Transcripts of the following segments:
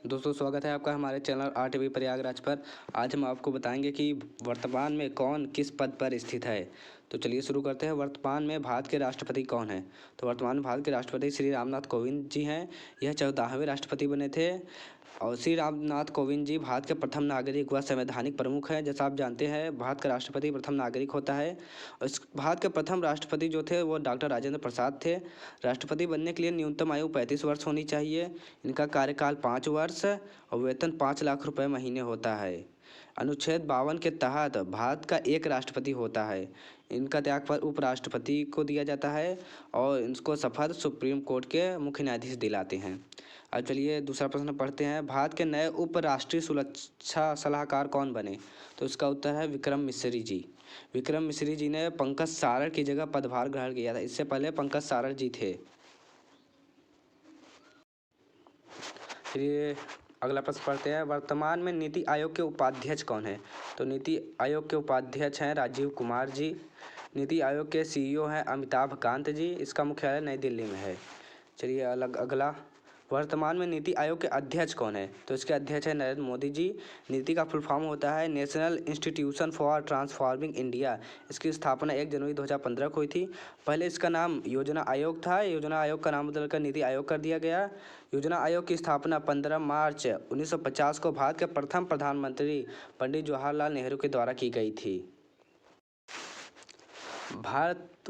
दोस्तों, स्वागत है आपका हमारे चैनल आरटीवी प्रयागराज पर। आज हम आपको बताएंगे कि वर्तमान में कौन किस पद पर स्थित है। तो चलिए शुरू करते हैं। वर्तमान में भारत के राष्ट्रपति कौन है? तो वर्तमान में भारत के राष्ट्रपति श्री रामनाथ कोविंद जी हैं। यह 14वें राष्ट्रपति बने थे। और श्री रामनाथ कोविंद जी भारत के प्रथम नागरिक व संवैधानिक प्रमुख हैं। जैसा आप जानते हैं, भारत का राष्ट्रपति प्रथम नागरिक होता है। और इस भारत के प्रथम राष्ट्रपति जो थे वो डॉक्टर राजेंद्र प्रसाद थे। राष्ट्रपति बनने के लिए न्यूनतम आयु 35 वर्ष होनी चाहिए। इनका कार्यकाल 5 वर्ष और वेतन 5 लाख रुपए महीने होता है। अनुच्छेद 52 के तहत भारत का एक राष्ट्रपति होता है। इनका त्यागपत्र उपराष्ट्रपति को दिया जाता है और इनको शपथ सुप्रीम कोर्ट के मुख्य न्यायाधीश दिलाते हैं। अब चलिए दूसरा प्रश्न पढ़ते हैं। भारत के नए उप राष्ट्रीय सुरक्षा सलाहकार कौन बने? तो इसका उत्तर है विक्रम मिश्री जी। विक्रम मिश्री जी ने पंकज सारड़ की जगह पदभार ग्रहण किया था। इससे पहले पंकज सारड़ जी थे। चलिए अगला प्रश्न पढ़ते हैं। वर्तमान में नीति आयोग के उपाध्यक्ष कौन है? तो नीति आयोग के उपाध्यक्ष हैं राजीव कुमार जी। नीति आयोग के सीईओ हैं अमिताभ कांत जी। इसका मुख्यालय नई दिल्ली में है। चलिए अगला, वर्तमान में नीति आयोग के अध्यक्ष कौन है? तो इसके अध्यक्ष हैं नरेंद्र मोदी जी। नीति का फुल फॉर्म होता है national institution for transforming India. इसकी स्थापना 1 जनवरी 2015 को हुई थी। पहले इसका नाम योजना आयोग था। योजना आयोग का नाम बदलकर नीति आयोग कर दिया गया। योजना आयोग की स्थापना 15 मार्च 1950 को भारत के प्रथम प्रधानमंत्री पंडित जवाहरलाल नेहरू के द्वारा की गई थी।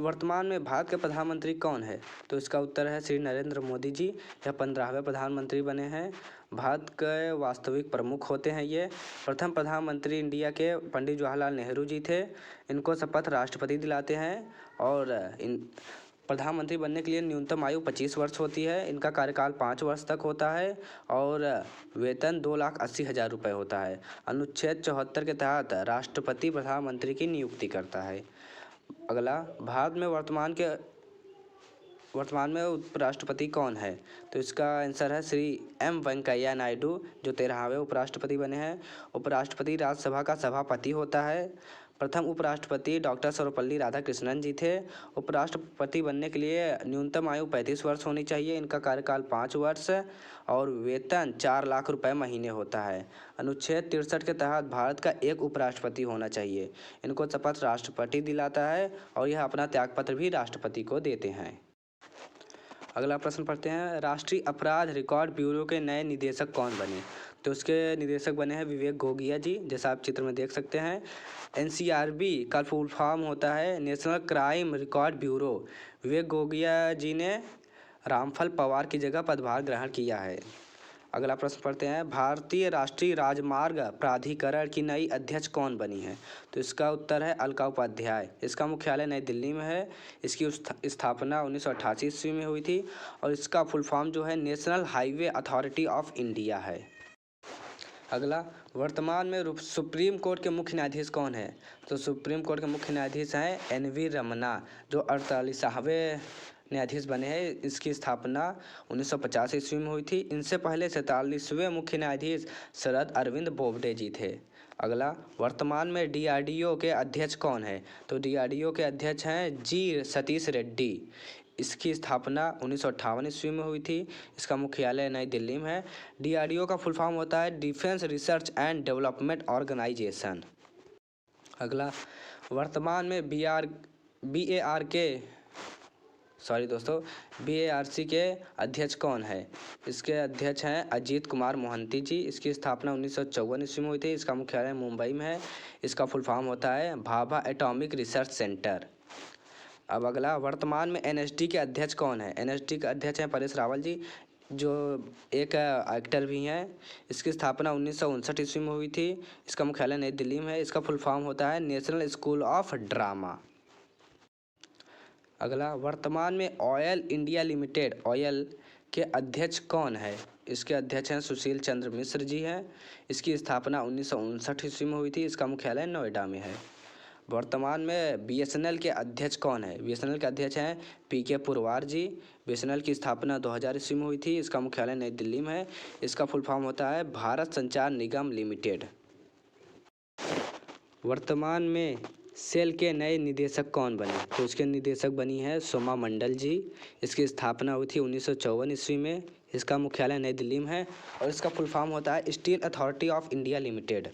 वर्तमान में भारत के प्रधानमंत्री कौन है? तो इसका उत्तर है श्री नरेंद्र मोदी जी। यह 15वें प्रधानमंत्री बने हैं। भारत के वास्तविक प्रमुख होते हैं ये। प्रथम प्रधानमंत्री इंडिया के पंडित जवाहरलाल नेहरू जी थे। इनको शपथ राष्ट्रपति दिलाते हैं। और इन प्रधानमंत्री बनने के लिए न्यूनतम आयु 25 वर्ष होती है। इनका कार्यकाल 5 वर्ष तक होता है और वेतन 2,80,000 रुपये होता है। अनुच्छेद 74 के तहत राष्ट्रपति प्रधानमंत्री की नियुक्ति करता है। अगला, भारत में वर्तमान में उपराष्ट्रपति कौन है? तो इसका आंसर है श्री एम वेंकैया नायडू, जो 13वें उपराष्ट्रपति बने हैं। उपराष्ट्रपति राज्यसभा का सभापति होता है। प्रथम उपराष्ट्रपति डॉक्टर सर्वपल्ली राधाकृष्णन जी थे। उपराष्ट्रपति बनने के लिए न्यूनतम आयु 35 वर्ष होनी चाहिए। इनका कार्यकाल 5 वर्ष और वेतन 4 लाख रुपए महीने होता है। अनुच्छेद 63 के तहत भारत का एक उपराष्ट्रपति होना चाहिए। इनको शपथ राष्ट्रपति दिलाता है और यह अपना त्यागपत्र भी राष्ट्रपति को देते हैं। अगला प्रश्न पढ़ते हैं। राष्ट्रीय अपराध रिकॉर्ड ब्यूरो के नए निदेशक कौन बने? तो उसके निदेशक बने हैं विवेक गोगिया जी, जैसा आप चित्र में देख सकते हैं। एनसीआरबी का फुल फॉर्म होता है नेशनल क्राइम रिकॉर्ड ब्यूरो। विवेक गोगिया जी ने रामफल पवार की जगह पदभार ग्रहण किया है। अगला प्रश्न पढ़ते हैं। भारतीय राष्ट्रीय राजमार्ग प्राधिकरण की नई अध्यक्ष कौन बनी है? तो इसका उत्तर है अलका उपाध्याय। इसका मुख्यालय नई दिल्ली में है। इसकी स्थापना 1988 ईस्वी में हुई थी और इसका फुल फॉर्म जो है national highway authority of India है। अगला, वर्तमान में सुप्रीम कोर्ट के मुख्य न्यायाधीश कौन है? तो सुप्रीम कोर्ट के मुख्य न्यायाधीश हैं एन.वी. रमन्ना, जो 48वें न्यायाधीश बने हैं। इसकी स्थापना 1950 ईस्वी में हुई थी। इनसे पहले 47वें मुख्य न्यायाधीश शरद अरविंद बोबडे जी थे। अगला, वर्तमान में डीआरडीओ के अध्यक्ष कौन है? तो डीआरडीओ के अध्यक्ष हैं जी सतीश रेड्डी। इसकी स्थापना 1958 ईस्वी में हुई थी। इसका मुख्यालय नई दिल्ली में है। डीआरडीओ का फुल फॉर्म होता है defence research and development organisation. अगला, वर्तमान में बीएआरसी के अध्यक्ष कौन है? इसके अध्यक्ष हैं अजीत कुमार मोहंती जी। इसकी स्थापना 1954 ईस्वी में हुई थी। इसका मुख्यालय मुंबई में है। इसका फुल फॉर्म होता है भाभा एटॉमिक रिसर्च सेंटर। अब अगला, वर्तमान में एनएसडी के अध्यक्ष कौन है? एनएसडी के अध्यक्ष हैं परेश रावल जी, जो एक एक्टर भी हैं। इसकी स्थापना 1959 ईस्वी में हुई थी। इसका मुख्यालय नई दिल्ली में है। इसका फुल फॉर्म होता है नेशनल स्कूल ऑफ ड्रामा। अगला, वर्तमान में ऑयल इंडिया लिमिटेड ऑयल के अध्यक्ष कौन है? इसके अध्यक्ष हैं सुशील चंद्र मिश्र जी हैं। इसकी स्थापना 1959 ईस्वी में हुई थी। इसका मुख्यालय नोएडा में है। वर्तमान में बीएसएनएल के अध्यक्ष कौन है? बीएसएनएल के अध्यक्ष हैं पीके पुरवार जी। बीएसएनएल की स्थापना 2000 ईस्वी में हुई थी। इसका मुख्यालय नई दिल्ली में है। इसका फुल फॉर्म होता है भारत संचार निगम लिमिटेड। वर्तमान में सेल के नए निदेशक कौन बने? तो इसके निदेशक बनी है सोमा मंडल जी। इसकी स्थापना हुई थी 1954 ईस्वी में। इसका मुख्यालय नई दिल्ली में है और इसका फुल फॉर्म होता है steel authority of India limited.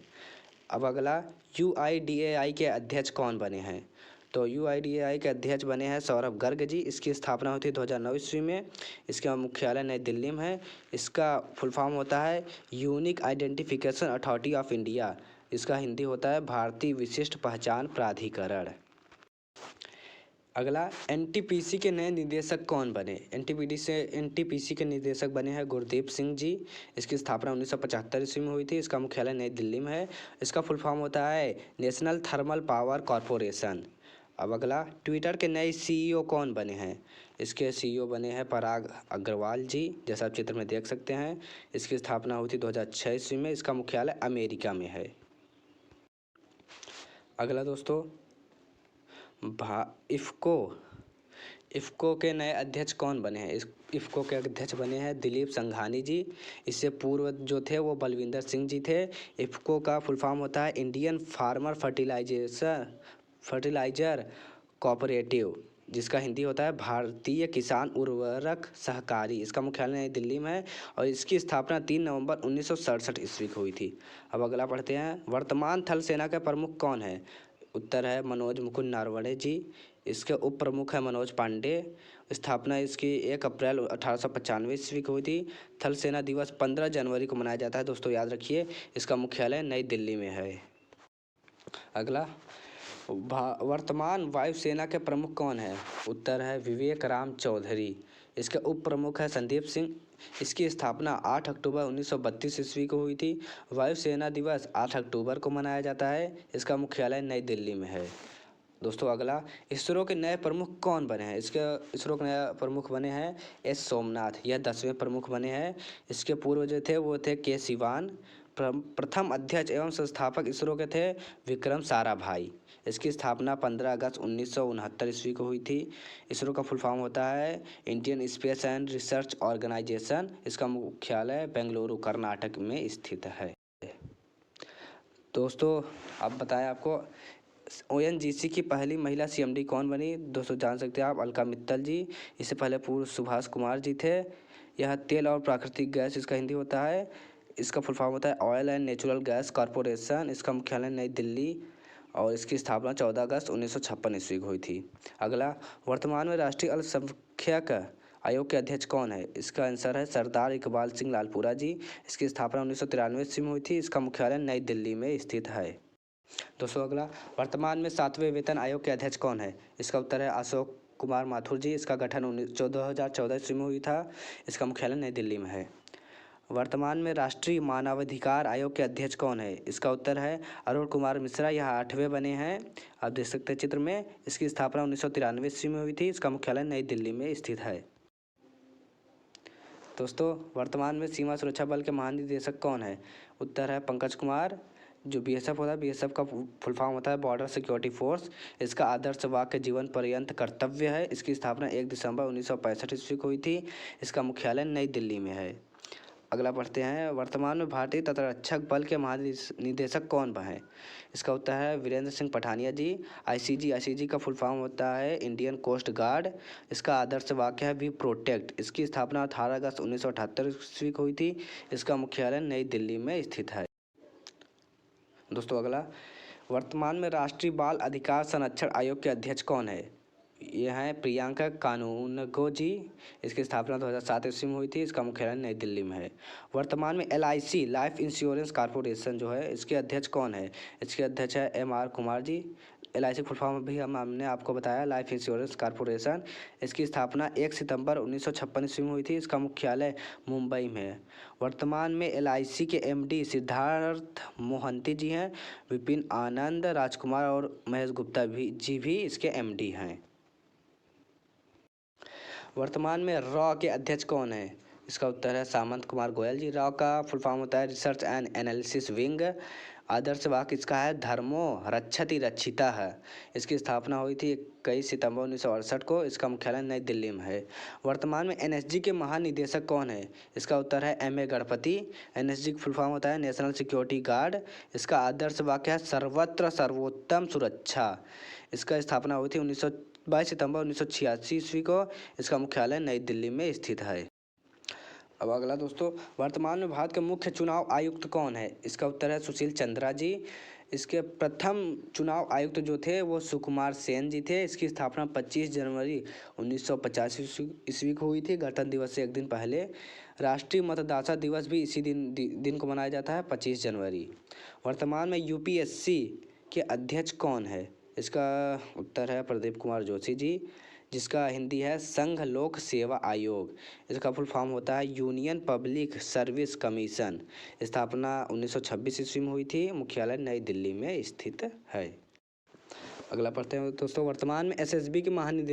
अब अगला, UIDAI के अध्यक्ष कौन बने हैं? तो UIDAI के अध्यक्ष बने हैं सौरभ गर्ग जी। इसकी स्थापना हुई थी 2009 ईस्वी में। इसका मुख्यालय नई दिल्ली में है। इसका फुल फॉर्म होता है unique identification authority of India. इसका हिंदी होता है भारतीय विशिष्ट पहचान प्राधिकरण। अगला, NTPC के नए निदेशक कौन बने? NTPC के निदेशक बने हैं गुरदीप सिंह जी। इसकी स्थापना 1975 ईस्वी में हुई थी। इसका मुख्यालय नई दिल्ली में है। इसका फुल फॉर्म होता है नेशनल थर्मल पावर कॉरपोरेशन। अब अगला, ट्विटर के नए CEO कौन बने हैं? इसके CEO बने हैं पराग अग्रवाल जी, जैसा आप चित्र में देख सकते हैं। इसकी स्थापना हुई थी 2006 ईस्वी में। इसका मुख्यालय अमेरिका में है। अगला दोस्तों, इफ़को के नए अध्यक्ष कौन बने हैं? इफ़को के अध्यक्ष बने हैं दिलीप संघानी जी। इससे पूर्व जो थे वो बलविंदर सिंह जी थे। इफ़को का फुल फॉर्म होता है इंडियन फार्मर फर्टिलाइजर कोऑपरेटिव, जिसका हिंदी होता है भारतीय किसान उर्वरक सहकारी। इसका मुख्यालय नई दिल्ली में है और इसकी स्थापना 3 नवंबर 1967 ईस्वी को हुई थी। अब अगला पढ़ते हैं, वर्तमान थल सेना के प्रमुख कौन है? उत्तर है मनोज मुकुंद नरवणे जी। इसके उप प्रमुख है मनोज पांडे। स्थापना इसकी 1 अप्रैल 1895 ईस्वी को हुई थी। थल सेना दिवस 15 जनवरी को मनाया जाता है दोस्तों, याद रखिए। इसका मुख्यालय नई दिल्ली में है। अगला, वर्तमान वायुसेना के प्रमुख कौन है? उत्तर है विवेक राम चौधरी। इसके उप प्रमुख है संदीप सिंह। इसकी स्थापना 8 अक्टूबर 1932 ईस्वी को हुई थी। वायुसेना दिवस 8 अक्टूबर को मनाया जाता है। इसका मुख्यालय नई दिल्ली में है। दोस्तों अगला, इसरो के नए प्रमुख कौन बने हैं? इसरो के नए प्रमुख बने हैं S सोमनाथ। यह 10वें प्रमुख बने हैं। इसके पूर्व जो थे वो थे के सिवान। प्रथम अध्यक्ष एवं संस्थापक इसरो के थे विक्रम साराभाई। इसकी स्थापना 15 अगस्त 1969 ईस्वी को हुई थी। इसरो का फुल फॉर्म होता है Indian space and research organisation. इसका मुख्यालय बेंगलुरु कर्नाटक में स्थित है। दोस्तों अब बताएं आपको ONGC की पहली महिला CMD कौन बनी? दोस्तों जान सकते हैं आप, अलका मित्तल जी। इससे पहले पूर्व सुभाष कुमार जी थे। यह तेल और प्राकृतिक गैस इसका हिंदी होता है। इसका फुल फॉर्म होता है oil and natural gas corporation. इसका मुख्यालय नई दिल्ली और इसकी स्थापना 14 अगस्त 1956 ईस्वी को हुई थी। अगला, वर्तमान में राष्ट्रीय अल्पसंख्यक आयोग के अध्यक्ष कौन है? इसका आंसर है सरदार इकबाल सिंह लालपुरा जी। इसकी स्थापना 1993 ईस्वी में हुई थी। इसका मुख्यालय नई दिल्ली में स्थित है। दोस्तों अगला, वर्तमान में 7वें वेतन आयोग के अध्यक्ष कौन है? इसका उत्तर है अशोक कुमार माथुर जी। इसका गठन 2014 ईस्वी में हुई था। इसका मुख्यालय नई दिल्ली में है। वर्तमान में राष्ट्रीय मानवाधिकार आयोग के अध्यक्ष कौन है? इसका उत्तर है अरुण कुमार मिश्रा। यह 8वें बने हैं, आप देख सकते हैं चित्र में। इसकी स्थापना 1993 ईस्वी में हुई थी। इसका मुख्यालय नई दिल्ली में स्थित है। दोस्तों वर्तमान में सीमा सुरक्षा बल के महानिदेशक कौन है? उत्तर है पंकज कुमार। जो BSF होता है, BSF का फुल फॉर्म होता है बॉर्डर सिक्योरिटी फोर्स। इसका आदर्श वाक्य जीवन पर्यंत कर्तव्य है। इसकी स्थापना 1 दिसंबर 1965 ईस्वी को हुई थी। इसका मुख्यालय नई दिल्ली में है। अगला पढ़ते हैं, वर्तमान में भारतीय तटरक्षक बल के महानिदेशक कौन है? इसका उत्तर है वीरेंद्र सिंह पठानिया जी। ICG का फुल फॉर्म होता है इंडियन कोस्ट गार्ड। इसका आदर्श वाक्य है वी प्रोटेक्ट। इसकी स्थापना 18 अगस्त 1978 ईस्वी को हुई थी। इसका मुख्यालय नई दिल्ली में स्थित है। दोस्तों अगला, वर्तमान में राष्ट्रीय बाल अधिकार संरक्षण आयोग के अध्यक्ष कौन है? ये हैं प्रियंका कानूनगो जी। इसकी स्थापना 2007 ईस्वी में हुई थी। इसका मुख्यालय नई दिल्ली में है। वर्तमान में LIC लाइफ इंश्योरेंस कॉरपोरेशन जो है, इसके अध्यक्ष कौन है? इसके अध्यक्ष है MR Kumar ji. LIC full form भी हमने आपको बताया, लाइफ इंश्योरेंस कॉरपोरेशन। इसकी स्थापना 1 सितंबर 1956 ईस्वी में हुई थी। इसका मुख्यालय मुंबई में है। वर्तमान में LIC के MD सिद्धार्थ मोहंती जी हैं। विपिन आनंद, राजकुमार और महेश गुप्ता भी इसके MD हैं। वर्तमान में रॉ के अध्यक्ष कौन है? इसका उत्तर है सामंत कुमार गोयल जी। रॉ का फुल फॉर्म होता है रिसर्च एंड एनालिसिस विंग। आदर्श वाक्य इसका है धर्मो रक्षति रक्षिता है। इसकी स्थापना हुई थी 21 सितंबर 1968 को। इसका मुख्यालय नई दिल्ली में है। वर्तमान में NSG के महानिदेशक कौन है? इसका उत्तर है MA गणपति। NSG का फुल फॉर्म होता है नेशनल सिक्योरिटी गार्ड। इसका आदर्श वाक्य है सर्वत्र सर्वोत्तम सुरक्षा। इसका स्थापना हुई थी 22 सितंबर 1986 ईस्वी को। इसका मुख्यालय नई दिल्ली में स्थित है। अब अगला दोस्तों, वर्तमान में भारत के मुख्य चुनाव आयुक्त कौन है? इसका उत्तर है सुशील चंद्रा जी। इसके प्रथम चुनाव आयुक्त जो थे वो सुकुमार सेन जी थे। इसकी स्थापना 25 जनवरी 1950 ईस्वी को हुई थी, गणतंत्र दिवस से एक दिन पहले। राष्ट्रीय मतदाता दिवस भी इसी दिन को मनाया जाता है, 25 जनवरी। वर्तमान में यूपीएससी के अध्यक्ष कौन है? इसका उत्तर है प्रदीप कुमार जोशी जी, जिसका हिंदी है संघ लोक सेवा आयोग। इसका फुल फॉर्म होता है यूनियन पब्लिक सर्विस कमीशन। स्थापना 1926 ईस्वी में हुई थी, मुख्यालय नई दिल्ली में स्थित है। अगला पढ़ते हैं दोस्तों, वर्तमान में एसएसबी के महानिदेशक